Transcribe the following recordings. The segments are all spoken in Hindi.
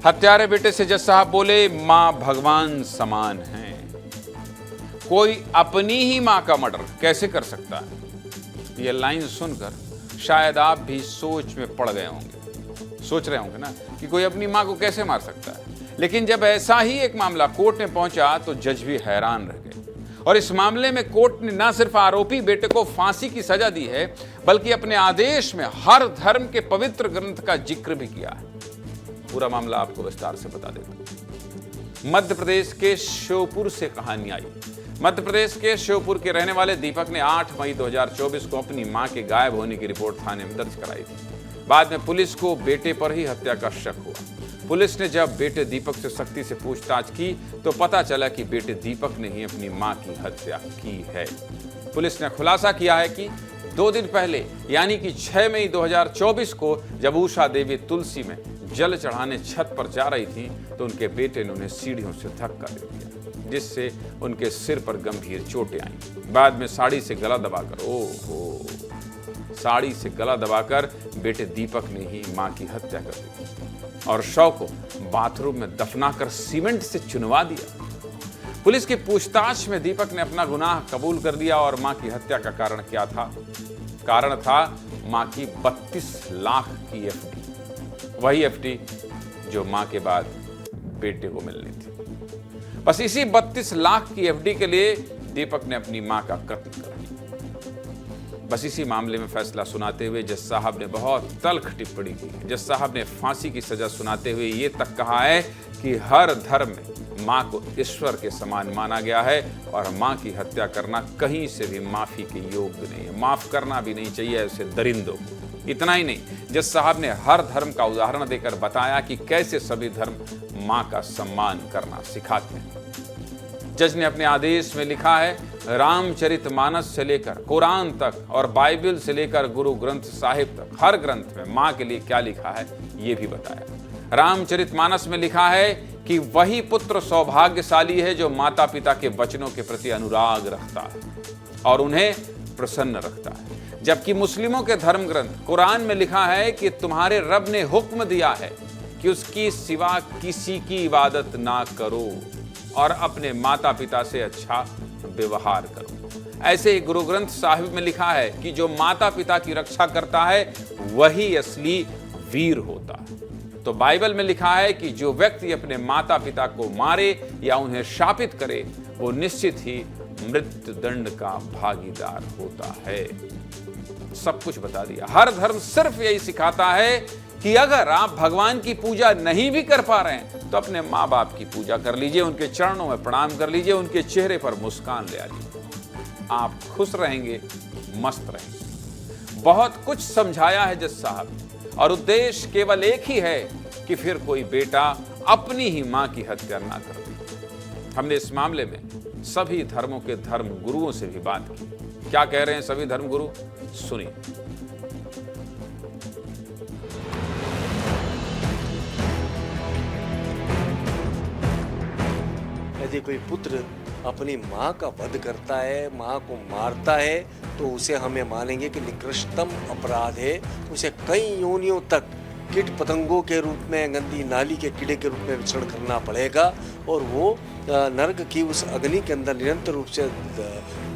हत्यारे बेटे से जज साहब बोले, मां भगवान समान है। कोई अपनी ही मां का मर्डर कैसे कर सकता है? यह लाइन सुनकर शायद आप भी सोच में पड़ गए होंगे, सोच रहे होंगे ना कि कोई अपनी मां को कैसे मार सकता है। लेकिन जब ऐसा ही एक मामला कोर्ट में पहुंचा तो जज भी हैरान रह गए। और इस मामले में कोर्ट ने न सिर्फ आरोपी बेटे को फांसी की सजा दी है, बल्कि अपने आदेश में हर धर्म के पवित्र ग्रंथ का जिक्र भी किया है। पूरा मामला आपको विस्तार से बता देता हूं। मध्य प्रदेश के श्योपुर से कहानी आई। मध्य प्रदेश के श्योपुर के रहने वाले दीपक ने 8 मई 2024 को अपनी मां के गायब होने की रिपोर्ट थाने में दर्ज कराई थी। बाद में पुलिस को बेटे पर ही हत्या का शक हुआ। पुलिस ने जब बेटे दीपक से सख्ती से पूछताछ की तो पता चला कि बेटे दीपक ने ही अपनी मां की हत्या की है। पुलिस ने खुलासा किया है कि 2 दिन पहले यानी कि 6 मई 2024 को जब उषा देवी तुलसी में जल चढ़ाने छत पर जा रही थी तो उनके बेटे ने उन्हें सीढ़ियों से धक्का दे दिया, जिससे उनके सिर पर गंभीर चोटें आईं। बाद में साड़ी से गला दबाकर बेटे दीपक ने ही मां की हत्या कर दी और शव को बाथरूम में दफनाकर सीमेंट से चुनवा दिया। पुलिस की पूछताछ में दीपक ने अपना गुनाह कबूल कर लिया और मां की हत्या का कारण क्या था? कारण था मां की 32 लाख की एफडी, वही एफडी जो मां के बाद बेटे को मिलनी थी। बस इसी 32 लाख की एफडी के लिए दीपक ने अपनी मां का कत्ल कर दिया। बस इसी मामले में फैसला सुनाते हुए जज साहब ने बहुत तल्ख टिप्पणी की। जज साहब ने फांसी की सजा सुनाते हुए ये तक कहा है कि हर धर्म में मां को ईश्वर के समान माना गया है और मां की हत्या करना कहीं से भी माफी के योग्य नहीं है। माफ करना भी नहीं चाहिए ऐसे दरिंदों को। इतना ही नहीं, जज साहब ने हर धर्म का उदाहरण देकर बताया कि कैसे सभी धर्म मां का सम्मान करना सिखाते हैं। जज ने अपने आदेश में लिखा है, रामचरितमानस से लेकर कुरान तक और बाइबल से लेकर गुरु ग्रंथ साहिब तक हर ग्रंथ में मां के लिए क्या लिखा है ये भी बताया। रामचरितमानस में लिखा है कि वही पुत्र सौभाग्यशाली है जो माता पिता के वचनों के प्रति अनुराग रखता है और उन्हें प्रसन्न रखता है। जबकि मुस्लिमों के धर्म ग्रंथ कुरान में लिखा है कि तुम्हारे रब ने हुक्म दिया है कि उसकी सिवा किसी की इबादत ना करो और अपने माता पिता से अच्छा व्यवहार करो। ऐसे ही गुरु ग्रंथ साहिब में लिखा है कि जो माता पिता की रक्षा करता है वही असली वीर होता है। तो बाइबल में लिखा है कि जो व्यक्ति अपने माता पिता को मारे या उन्हें शापित करे वो निश्चित ही मृत्यु दंड का भागीदार होता है। सब कुछ बता दिया। हर धर्म सिर्फ यही सिखाता है कि अगर आप भगवान की पूजा नहीं भी कर पा रहे हैं तो अपने माँ बाप की पूजा कर लीजिए, उनके चरणों में प्रणाम कर लीजिए, उनके चेहरे पर मुस्कान ले आइए। आप खुश रहेंगे, मस्त रहेंगे। बहुत कुछ समझाया है जज साहब और उद्देश्य केवल एक ही है कि फिर कोई बेटा अपनी ही मां की हत्या ना कर दे। हमने इस मामले में सभी धर्मों के धर्म गुरुओं से भी बात की। क्या कह रहे हैं सभी धर्म गुरु, सुनिए। यदि कोई पुत्र अपनी माँ का वध करता है, माँ को मारता है, तो उसे हमें मानेंगे कि निकृष्टतम अपराध है। उसे कई योनियों तक कीट पतंगों के रूप में, गंदी नाली के कीड़े के रूप में विचरण करना पड़ेगा और वो नरक की उस अग्नि के अंदर निरंतर रूप से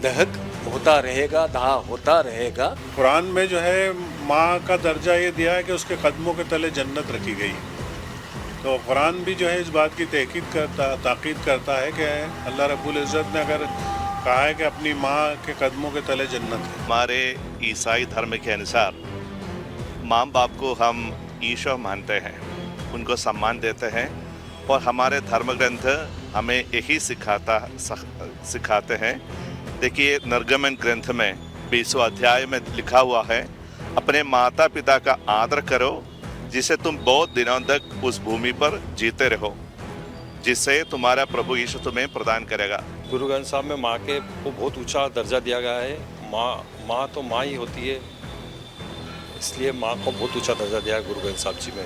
दहक होता रहेगा, दाह होता रहेगा। कुरान में जो है माँ का दर्जा ये दिया है कि उसके कदमों के तले जन्नत रखी गई। तो कुरान भी जो है इस बात की ताकीद करता है कि अल्लाह रब्बुल इज़्ज़त ने अगर कहा है कि अपनी माँ के कदमों के तले जन्नत है। हमारे ईसाई धर्म के अनुसार माँ बाप को हम ईश्वर मानते हैं, उनको सम्मान देते हैं और हमारे धर्म ग्रंथ हमें यही सिखाते हैं। देखिए, निर्गमन ग्रंथ में 20वें अध्याय में लिखा हुआ है, अपने माता पिता का आदर करो जिसे तुम बहुत दिनों तक उस भूमि पर जीते रहो, जिससे तुम्हारा प्रभु यीशु तुम्हें प्रदान करेगा। गुरु ग्रंथ साहब में माँ के को बहुत ऊंचा दर्जा दिया गया है। माँ तो माँ ही होती है, इसलिए माँ को बहुत ऊंचा दर्जा दिया है गुरु ग्रंथ साहब जी में।